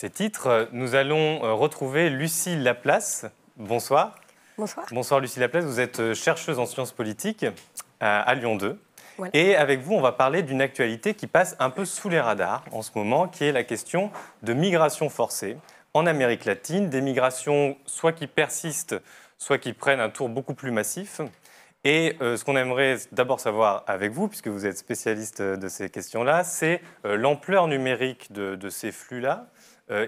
Ces titres, nous allons retrouver Lucie Laplace. Bonsoir. Bonsoir. Bonsoir Lucie Laplace, vous êtes chercheuse en sciences politiques à Lyon 2. Voilà. Et avec vous, on va parler d'une actualité qui passe un peu sous les radars en ce moment, qui est la question de migration forcée en Amérique latine, des migrations soit qui persistent, soit qui prennent un tour beaucoup plus massif. Et ce qu'on aimerait d'abord savoir avec vous, puisque vous êtes spécialiste de ces questions-là, c'est l'ampleur numérique de ces flux-là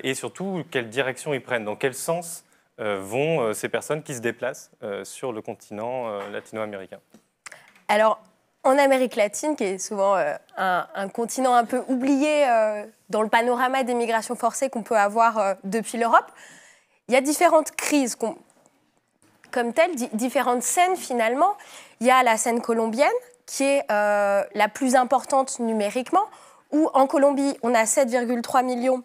et surtout quelle direction ils prennent, dans quel sens vont ces personnes qui se déplacent sur le continent latino-américain. Alors, en Amérique latine, qui est souvent un continent un peu oublié dans le panorama des migrations forcées qu'on peut avoir depuis l'Europe, il y a différentes crises comme telles, différentes scènes finalement. Il y a la scène colombienne, qui est la plus importante numériquement, où en Colombie, on a 7,3 millions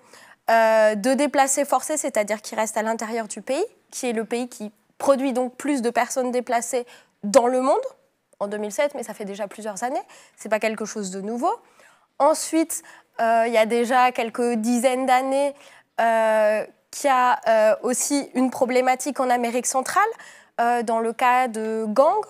de déplacés forcés, c'est-à-dire qui restent à l'intérieur du pays, qui est le pays qui produit donc plus de personnes déplacées dans le monde, en 2007, mais ça fait déjà plusieurs années. Ce n'est pas quelque chose de nouveau. Ensuite, il y a déjà quelques dizaines d'années qu'il y a aussi une problématique en Amérique centrale, dans le cas de gangs,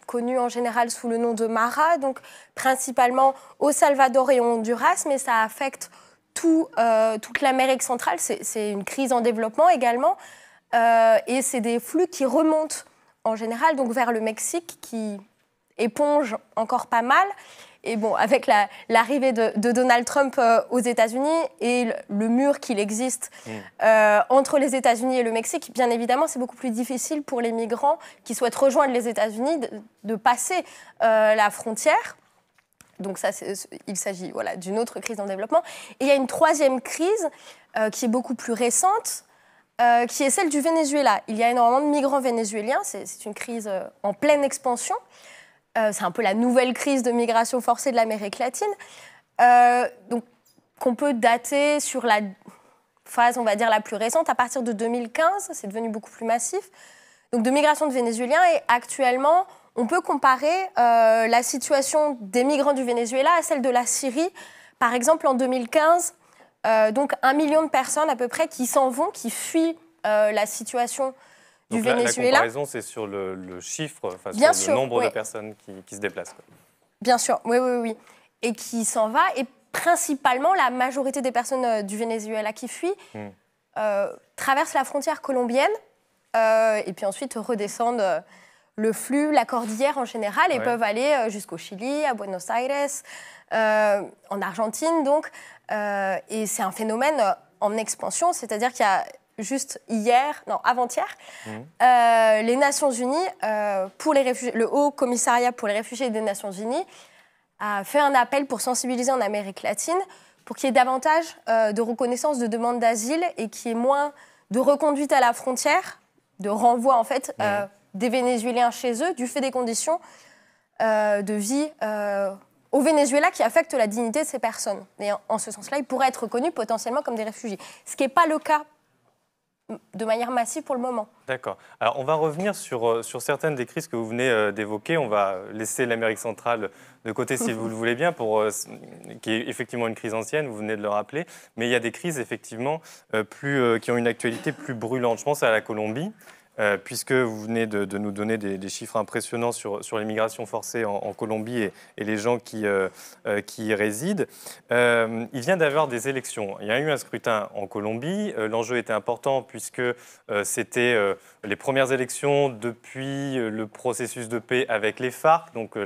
connus en général sous le nom de Mara, donc principalement au Salvador et au Honduras, mais ça affecte toute l'Amérique centrale. C'est une crise en développement également, et c'est des flux qui remontent en général donc vers le Mexique, qui éponge encore pas mal. Et bon, avec l'arrivée de Donald Trump aux États-Unis et le mur qu'il existe entre les États-Unis et le Mexique, bien évidemment, c'est beaucoup plus difficile pour les migrants qui souhaitent rejoindre les États-Unis de passer la frontière. Donc ça, il s'agit d'une autre crise en développement. Et il y a une troisième crise qui est beaucoup plus récente, qui est celle du Venezuela. Il y a énormément de migrants vénézuéliens, c'est une crise en pleine expansion. C'est un peu la nouvelle crise de migration forcée de l'Amérique latine, donc qu'on peut dater sur la phase, on va dire, la plus récente, à partir de 2015, c'est devenu beaucoup plus massif, donc de migration de Vénézuéliens. Et actuellement, on peut comparer la situation des migrants du Venezuela à celle de la Syrie. Par exemple, en 2015, donc 1 million de personnes à peu près qui s'en vont, qui fuient la situation du Venezuela. La comparaison, c'est sur le chiffre, Bien sur sûr, le nombre oui. de personnes qui se déplacent. Bien sûr, oui. Et qui s'en va. Et principalement, la majorité des personnes du Venezuela qui fuient traversent la frontière colombienne et puis ensuite redescendent le flux, la cordillère en général, et peuvent aller jusqu'au Chili, à Buenos Aires, en Argentine donc. Et c'est un phénomène en expansion, c'est-à-dire qu'il y a juste avant-hier, les Nations Unies, pour les réfugiés, le Haut Commissariat pour les réfugiés des Nations Unies a fait un appel pour sensibiliser en Amérique latine pour qu'il y ait davantage de reconnaissance de demandes d'asile et qu'il y ait moins de reconduite à la frontière, de renvoi en fait des Vénézuéliens chez eux du fait des conditions de vie au Venezuela qui affectent la dignité de ces personnes. Et en ce sens-là, ils pourraient être reconnus potentiellement comme des réfugiés, ce qui n'est pas le cas de manière massive pour le moment. D'accord. Alors, on va revenir sur certaines des crises que vous venez d'évoquer. On va laisser l'Amérique centrale de côté, si vous le voulez bien, qui est effectivement une crise ancienne, vous venez de le rappeler. Mais il y a des crises, effectivement, qui ont une actualité plus brûlante. Je pense à la Colombie, puisque vous venez de nous donner des chiffres impressionnants sur les migrations forcées en Colombie et les gens qui y résident. Il vient d'avoir des élections. Il y a eu un scrutin en Colombie. L'enjeu était important puisque c'était les premières élections depuis le processus de paix avec les FARC, donc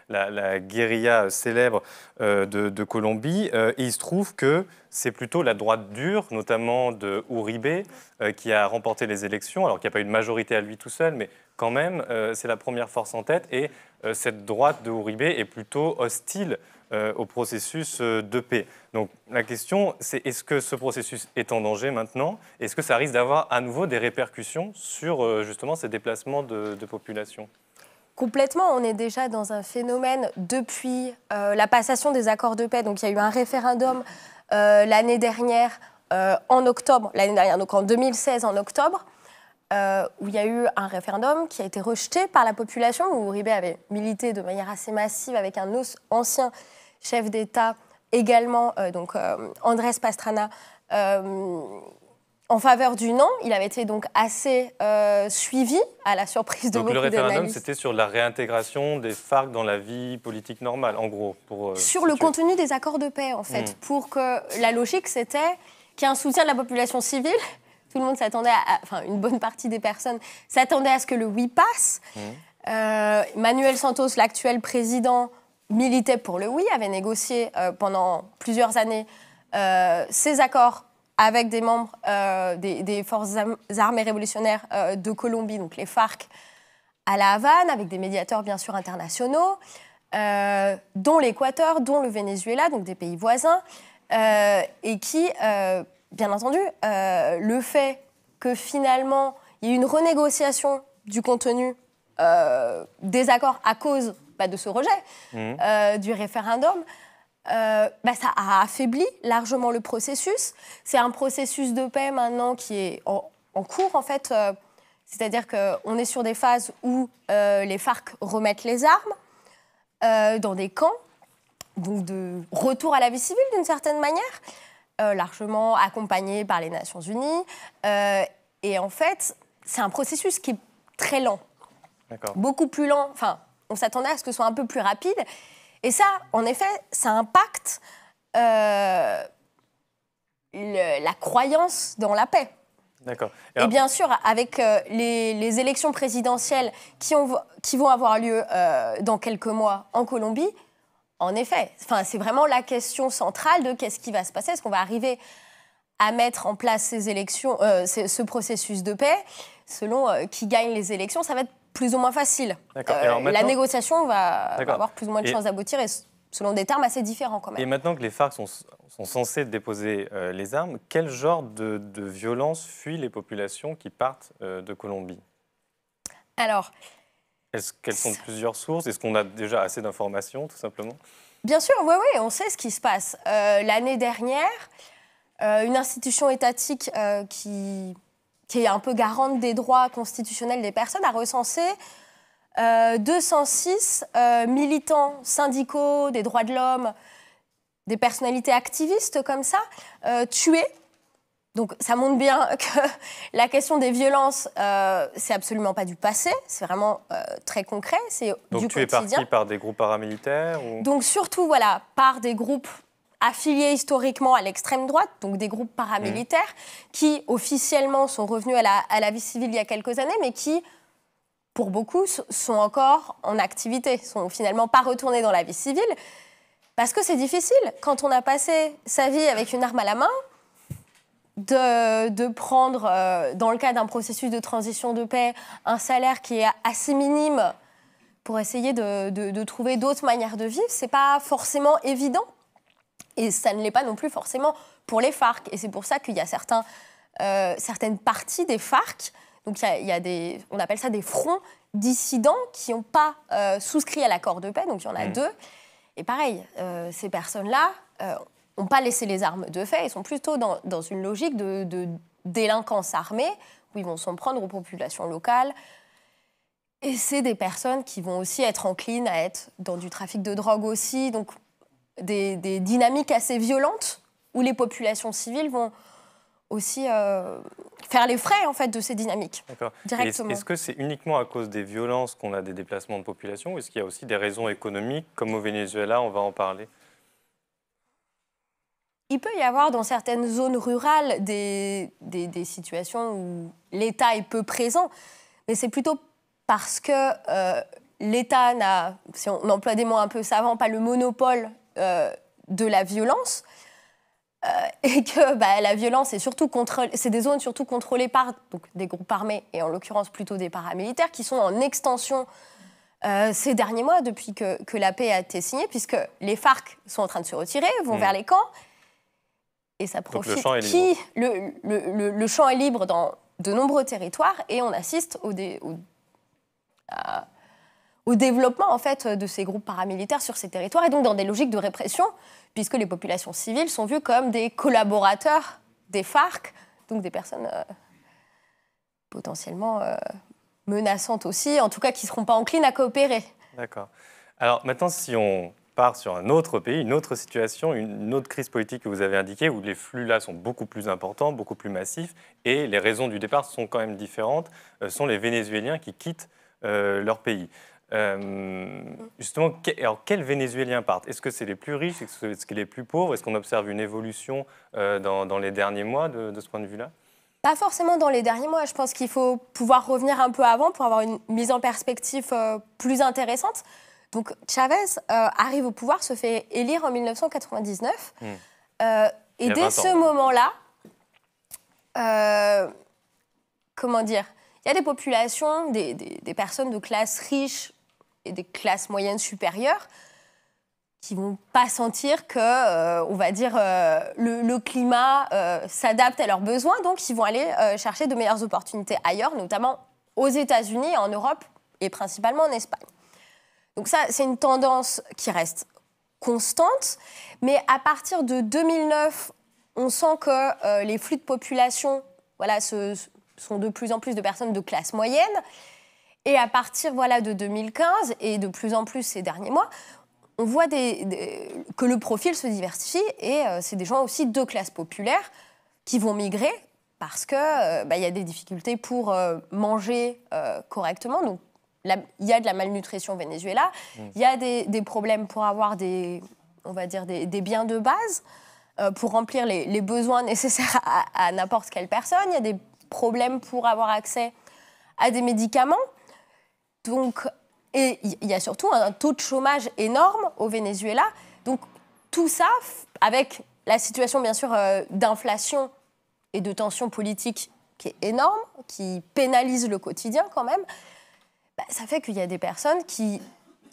la guérilla célèbre de Colombie. Et il se trouve que c'est plutôt la droite dure, notamment de Uribe, qui a remporté les élections, alors qu'il n'y a pas eu de majorité à lui tout seul, mais quand même, c'est la première force en tête. Et cette droite de Uribe est plutôt hostile au processus de paix. Donc la question, c'est est-ce que ce processus est en danger maintenant? Est-ce que ça risque d'avoir à nouveau des répercussions sur justement ces déplacements de population? Complètement, on est déjà dans un phénomène depuis la passation des accords de paix. Donc il y a eu un référendum l'année dernière, en octobre, donc en 2016 en octobre, où il y a eu un référendum qui a été rejeté par la population, où Uribe avait milité de manière assez massive avec un ancien chef d'État également, Andrés Pastrana, en faveur du non. Il avait été donc assez suivi, à la surprise de beaucoup d'analystes. Donc le référendum, c'était sur la réintégration des FARC dans la vie politique normale, en gros. Sur le contenu des accords de paix, en fait. Pour que la logique, c'était qu'il y ait un soutien de la population civile. Tout le monde s'attendait enfin, une bonne partie des personnes s'attendaient à ce que le oui passe. Manuel Santos, l'actuel président, militait pour le oui, avait négocié pendant plusieurs années ces accords avec des membres des forces armées révolutionnaires de Colombie, donc les FARC, à La Havane, avec des médiateurs bien sûr internationaux, dont l'Équateur, dont le Venezuela, donc des pays voisins, et qui, bien entendu, le fait que finalement il y ait une renégociation du contenu des accords à cause de ce rejet du référendum, ça a affaibli largement le processus. C'est un processus de paix maintenant qui est en cours, en fait. C'est-à-dire qu'on est sur des phases où les FARC remettent les armes dans des camps, donc de retour à la vie civile d'une certaine manière, largement accompagnés par les Nations Unies. Et en fait, c'est un processus qui est très lent. D'accord. Beaucoup plus lent. Enfin, on s'attendait à ce que ce soit un peu plus rapide. Et ça, en effet, ça impacte la croyance dans la paix. D'accord. Et bien sûr, avec les élections présidentielles qui vont avoir lieu dans quelques mois en Colombie, en effet, c'est vraiment la question centrale de qu'est-ce qui va se passer. Est-ce qu'on va arriver à mettre en place ces élections, ce processus de paix, selon qui gagne les élections, ça va être plus ou moins facile. La négociation va avoir plus ou moins de chances d'aboutir, et selon des termes assez différents quand même. Et maintenant que les FARC sont censés déposer les armes, quel genre de violence fuient les populations qui partent de Colombie? Alors, est-ce qu'elles sont de plusieurs sources? Est-ce qu'on a déjà assez d'informations, tout simplement? Bien sûr, oui, on sait ce qui se passe. L'année dernière, une institution étatique qui est un peu garante des droits constitutionnels des personnes, a recensé 206 militants syndicaux des droits de l'homme, des personnalités activistes comme ça, tués. Donc ça montre bien que la question des violences, c'est absolument pas du passé, c'est vraiment très concret, c'est donc, du quotidien. Donc tu es parti par des groupes paramilitaires ou... Donc surtout, par des groupes affiliés historiquement à l'extrême droite, donc des groupes paramilitaires qui officiellement sont revenus à la vie civile il y a quelques années, mais qui, pour beaucoup, sont encore en activité, sont finalement pas retournés dans la vie civile, parce que c'est difficile, quand on a passé sa vie avec une arme à la main, de prendre, dans le cadre d'un processus de transition de paix, un salaire qui est assez minime pour essayer de trouver d'autres manières de vivre, c'est pas forcément évident. Et ça ne l'est pas non plus forcément pour les FARC. Et c'est pour ça qu'il y a certaines parties des FARC, donc il y a on appelle ça des fronts dissidents qui n'ont pas souscrit à l'accord de paix, donc il y en a deux. Et pareil, ces personnes-là n'ont pas laissé les armes de fait, ils sont plutôt dans une logique de délinquance armée, où ils vont s'en prendre aux populations locales. Et c'est des personnes qui vont aussi être enclines à être dans du trafic de drogue aussi, donc des dynamiques assez violentes où les populations civiles vont aussi faire les frais en fait de ces dynamiques. D'accord. Directement. Est-ce que c'est uniquement à cause des violences qu'on a des déplacements de population, ou est-ce qu'il y a aussi des raisons économiques, comme au Venezuela, on va en parler? Il peut y avoir dans certaines zones rurales des situations où l'État est peu présent, mais c'est plutôt parce que l'État n'a, si on emploie des mots un peu savants, pas le monopole de la violence, et que la violence est surtout c'est des zones surtout contrôlées par donc, des groupes armés, et en l'occurrence plutôt des paramilitaires, qui sont en extension ces derniers mois, depuis que la paix a été signée, puisque les FARC sont en train de se retirer, vont vers les camps, et ça profite. Donc le champ est libre. Le champ est libre dans de nombreux territoires, et on assiste au développement en fait, de ces groupes paramilitaires sur ces territoires, et donc dans des logiques de répression, puisque les populations civiles sont vues comme des collaborateurs des FARC, donc des personnes potentiellement menaçantes aussi, en tout cas qui ne seront pas enclines à coopérer. D'accord. Alors maintenant, si on part sur un autre pays, une autre situation, une autre crise politique que vous avez indiquée, où les flux là sont beaucoup plus importants, beaucoup plus massifs, et les raisons du départ sont quand même différentes, sont les Vénézuéliens qui quittent leur pays. Justement, alors, quels Vénézuéliens partent? Est-ce que c'est les plus riches? Est-ce que c'est les plus pauvres? Est-ce qu'on observe une évolution dans les derniers mois de ce point de vue-là? Pas forcément dans les derniers mois. Je pense qu'il faut pouvoir revenir un peu avant pour avoir une mise en perspective plus intéressante. Donc Chavez arrive au pouvoir, se fait élire en 1999. Et dès ce moment-là, comment dire, il y a des populations, des personnes de classe riche et des classes moyennes supérieures qui ne vont pas sentir que, on va dire, le climat s'adapte à leurs besoins. Donc, ils vont aller chercher de meilleures opportunités ailleurs, notamment aux États-Unis, en Europe et principalement en Espagne. Donc ça, c'est une tendance qui reste constante. Mais à partir de 2009, on sent que les flux de population sont de plus en plus de personnes de classe moyenne. Et à partir de 2015, et de plus en plus ces derniers mois, on voit que le profil se diversifie et c'est des gens aussi de classe populaire qui vont migrer parce qu'il y a des difficultés pour manger correctement. Donc, il y a de la malnutrition au Venezuela, il y a des problèmes pour avoir des biens de base, pour remplir les besoins nécessaires à n'importe quelle personne. Il y a des problèmes pour avoir accès à des médicaments. Donc, et il y a surtout un taux de chômage énorme au Venezuela. Donc, tout ça, avec la situation, bien sûr, d'inflation et de tension politique qui est énorme, qui pénalise le quotidien quand même, ça fait qu'il y a des personnes qui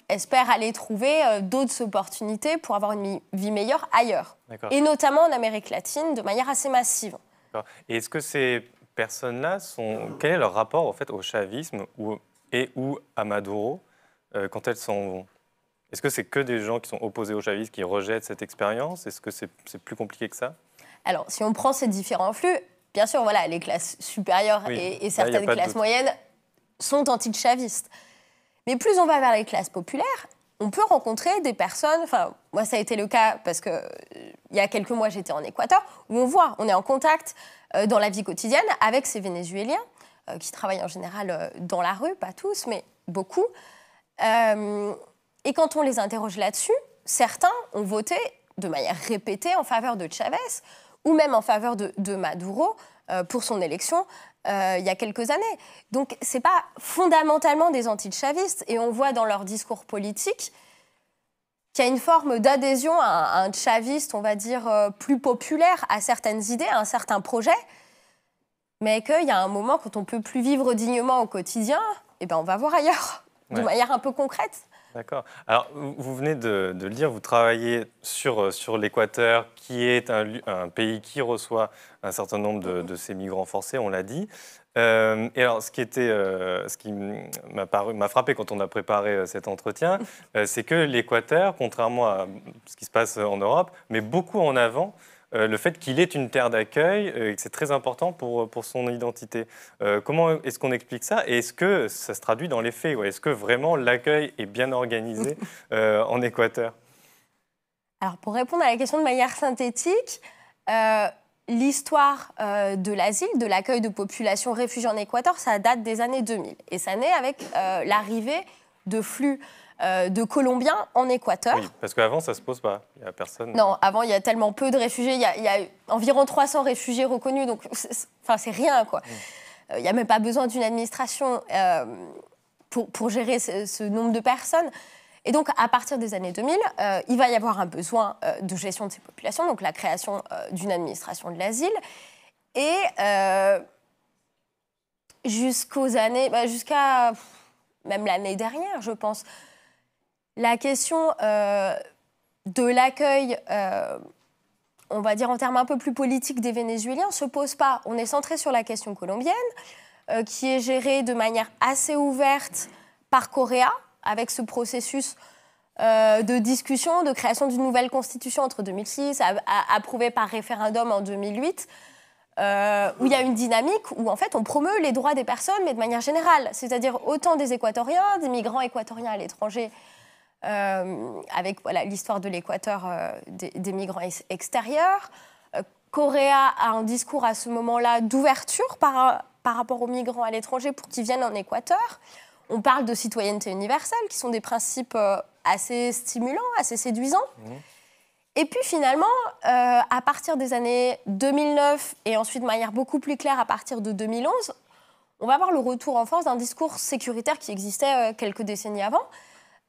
espèrent aller trouver d'autres opportunités pour avoir une vie meilleure ailleurs. D'accord. Et notamment en Amérique latine, de manière assez massive. D'accord. Et est-ce que ces personnes-là quel est leur rapport en fait, au chavisme ou à Maduro quand elles s'en vont? Est-ce que c'est que des gens qui sont opposés au chavisme qui rejettent cette expérience? Est-ce que c'est plus compliqué que ça? Alors, si on prend ces différents flux, bien sûr, les classes supérieures et certaines classes moyennes sont anti-chavistes. Mais plus on va vers les classes populaires, on peut rencontrer des personnes... Enfin, moi, ça a été le cas parce qu'il y a quelques mois, j'étais en Équateur, où on est en contact dans la vie quotidienne avec ces Vénézuéliens qui travaillent en général dans la rue, pas tous, mais beaucoup. Et quand on les interroge là-dessus, certains ont voté de manière répétée en faveur de Chavez ou même en faveur de Maduro pour son élection il y a quelques années. Donc, ce n'est pas fondamentalement des anti-chavistes. Et on voit dans leur discours politique qu'il y a une forme d'adhésion à un chaviste, on va dire, plus populaire, à certaines idées, à un certain projet, mais qu'il y a un moment, quand on ne peut plus vivre dignement au quotidien, on va voir ailleurs, de manière un peu concrète. D'accord. Alors, vous venez de le dire, vous travaillez sur l'Équateur, qui est un pays qui reçoit un certain nombre de ces migrants forcés, on l'a dit. Et alors, ce qui m'a frappé quand on a préparé cet entretien, c'est que l'Équateur, contrairement à ce qui se passe en Europe, met beaucoup en avant le fait qu'il est une terre d'accueil et que c'est très important pour son identité. Comment est-ce qu'on explique ça? Et est-ce que ça se traduit dans les faits? Est-ce que vraiment l'accueil est bien organisé en Équateur? Alors, pour répondre à la question de manière synthétique, l'histoire de l'asile, de l'accueil de populations réfugiées en Équateur, ça date des années 2000. Et ça naît avec l'arrivée de flux de Colombiens en Équateur. Oui, parce qu'avant, ça ne se pose pas. Il n'y a personne. Non, avant, il y a tellement peu de réfugiés. Il y a environ 300 réfugiés reconnus. Donc, c'est rien, quoi. Il n'y a même pas besoin d'une administration pour gérer ce nombre de personnes. Et donc, à partir des années 2000, il va y avoir un besoin de gestion de ces populations, donc la création d'une administration de l'asile. Et jusqu'à même l'année dernière, je pense, la question de l'accueil, on va dire en termes un peu plus politiques des Vénézuéliens, ne se pose pas. On est centré sur la question colombienne, qui est gérée de manière assez ouverte par Correa, avec ce processus de discussion, de création d'une nouvelle constitution entre 2006, approuvée par référendum en 2008, où il y a une dynamique où en fait on promeut les droits des personnes, mais de manière générale, c'est-à-dire autant des Équatoriens, des migrants équatoriens à l'étranger avec voilà, l'histoire de l'Équateur des migrants extérieurs. Correa a un discours à ce moment-là d'ouverture par rapport aux migrants à l'étranger pour qu'ils viennent en Équateur. On parle de citoyenneté universelle, qui sont des principes assez stimulants, assez séduisants. Et puis finalement, à partir des années 2009 et ensuite de manière beaucoup plus claire à partir de 2011, on va voir le retour en force d'un discours sécuritaire qui existait quelques décennies avant.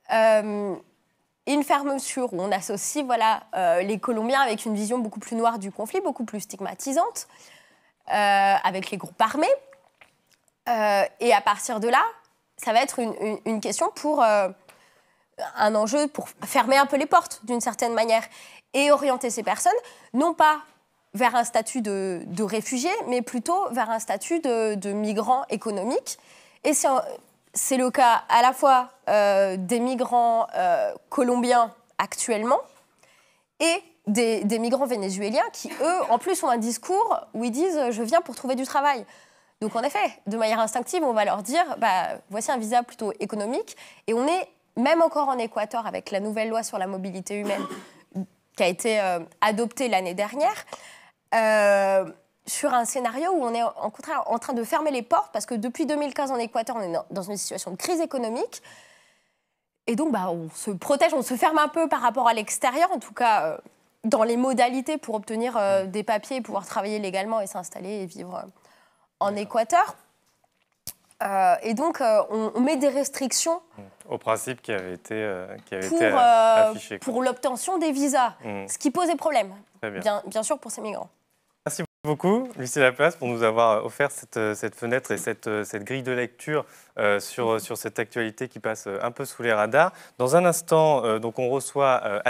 Une fermeture où on associe les Colombiens avec une vision beaucoup plus noire du conflit, beaucoup plus stigmatisante, avec les groupes armés. Et à partir de là, ça va être une question pour un enjeu pour fermer un peu les portes d'une certaine manière et orienter ces personnes, non pas vers un statut de réfugiés, mais plutôt vers un statut de migrants économiques. Et c'est le cas à la fois des migrants colombiens actuellement et des migrants vénézuéliens qui, eux, en plus, ont un discours où ils disent « je viens pour trouver du travail ». Donc, en effet, de manière instinctive, on va leur dire « voici un visa plutôt économique ». Et on est, même encore en Équateur, avec la nouvelle loi sur la mobilité humaine qui a été adoptée l'année dernière, sur un scénario où on est en contraire en train de fermer les portes parce que depuis 2015 en Équateur, on est dans une situation de crise économique. Et donc, on se protège, on se ferme un peu par rapport à l'extérieur, en tout cas dans les modalités pour obtenir des papiers et pouvoir travailler légalement et s'installer et vivre en Équateur. Et donc, on met des restrictions au principe qui avait été affiché. Pour l'obtention des visas, ce qui pose des problèmes, bien sûr, pour ces migrants. Merci beaucoup, Lucie Laplace, pour nous avoir offert cette fenêtre et cette grille de lecture sur cette actualité qui passe un peu sous les radars. Dans un instant, donc on reçoit